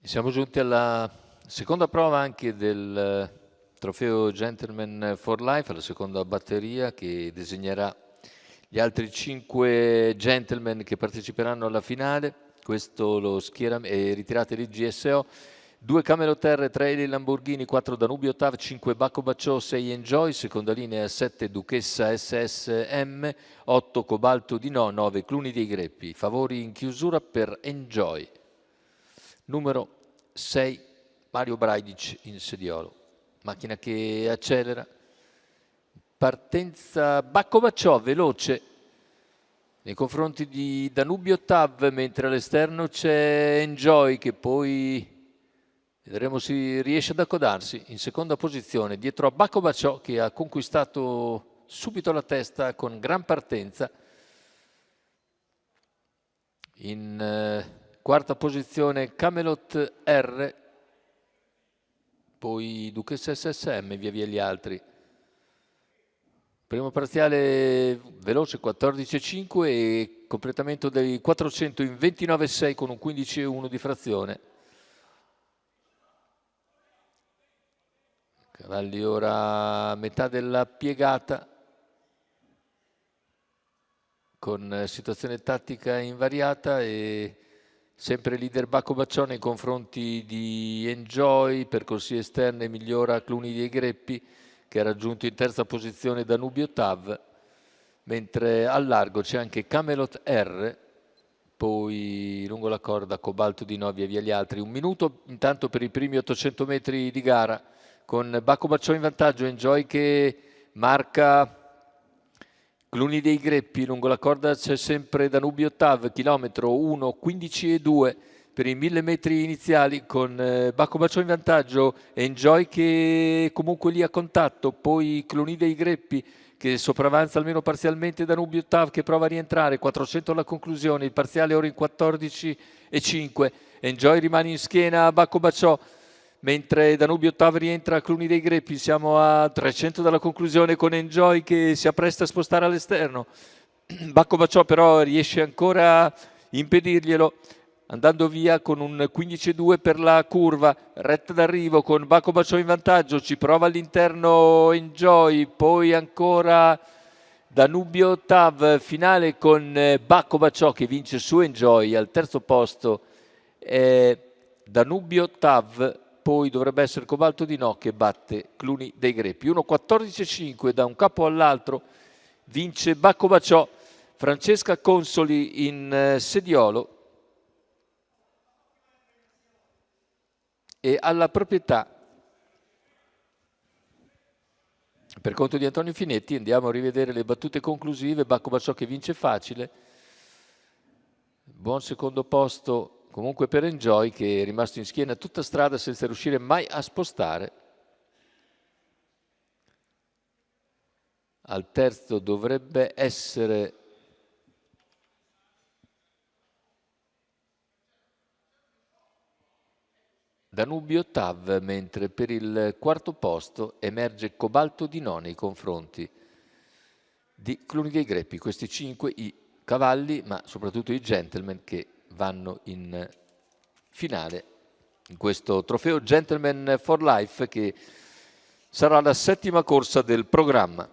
Siamo giunti alla seconda prova anche del trofeo Gentleman for Life, la seconda batteria che designerà gli altri 5 gentleman che parteciperanno alla finale. Questo lo schieramento, ritirate lì GSO, 2 Camelot R, 3 Eli Lamborghini, 4 Danubio TAV, 5 Bacco Bacciò, 6 Enjoy, seconda linea 7 Duchessa SSM, 8 Cobalto di No, 9 Cluni dei Greppi. Favori in chiusura per Enjoy. Numero 6 Mario Braidic in sediolo, macchina che accelera, partenza Bacco Bacciò veloce nei confronti di Danubio TAV, mentre all'esterno c'è Enjoy che poi vedremo se riesce ad accodarsi in seconda posizione dietro a Bacco Bacciò, che ha conquistato subito la testa con gran partenza. In quarta posizione Camelot R, poi Duchessa SSM, via via gli altri. Primo parziale veloce 14,5 e completamento dei 400 in 29,6 con un 15,1 di frazione. Cavalli ora a metà della piegata, con situazione tattica invariata e sempre leader Bacco Bacciò nei confronti di Enjoy, percorsi esterne migliora Cluni dei Greppi che ha raggiunto in terza posizione Danubio TAV, mentre al largo c'è anche Camelot R, poi lungo la corda Cobalto di No, via via gli altri. Un minuto intanto per i primi 800 metri di gara, con Bacco Bacciò in vantaggio, Enjoy che marca Cluni dei Greppi, lungo la corda c'è sempre Danubio TAV, chilometro 1,15,2 per i 1000 metri iniziali, con Bacco Bacciò in vantaggio, Enjoy che comunque lì a contatto, poi Cluni dei Greppi che sopravanza almeno parzialmente Danubio TAV che prova a rientrare, 400 alla conclusione, il parziale ora in 14,5, Enjoy rimane in schiena a Bacco Bacciò, mentre Danubio TAV rientra a Cluni dei Greppi. Siamo a 300 dalla conclusione con Enjoy che si appresta a spostare all'esterno. Bacco Bacciò però riesce ancora a impedirglielo, andando via con un 15,2 per la curva, retta d'arrivo con Bacco Bacciò in vantaggio, ci prova all'interno Enjoy, poi ancora Danubio TAV, finale con Bacco Bacciò che vince su Enjoy, al terzo posto Danubio TAV, poi dovrebbe essere Cobalto di No che batte Cluni dei Greppi. 1,14,5 da un capo all'altro, vince Bacco Bacciò. Francesca Consoli in sediolo e alla proprietà, per conto di Antonio Finetti, andiamo a rivedere le battute conclusive. Bacco Bacciò che vince facile, buon secondo posto comunque per Enjoy che è rimasto in schiena tutta strada senza riuscire mai a spostare. Al terzo dovrebbe essere Danubio TAV, mentre per il quarto posto emerge Cobalto di No nei confronti di Cluni dei Greppi. Questi 5 i cavalli, ma soprattutto i gentleman che vanno in finale in questo trofeo Gentleman for Life che sarà la settima corsa del programma.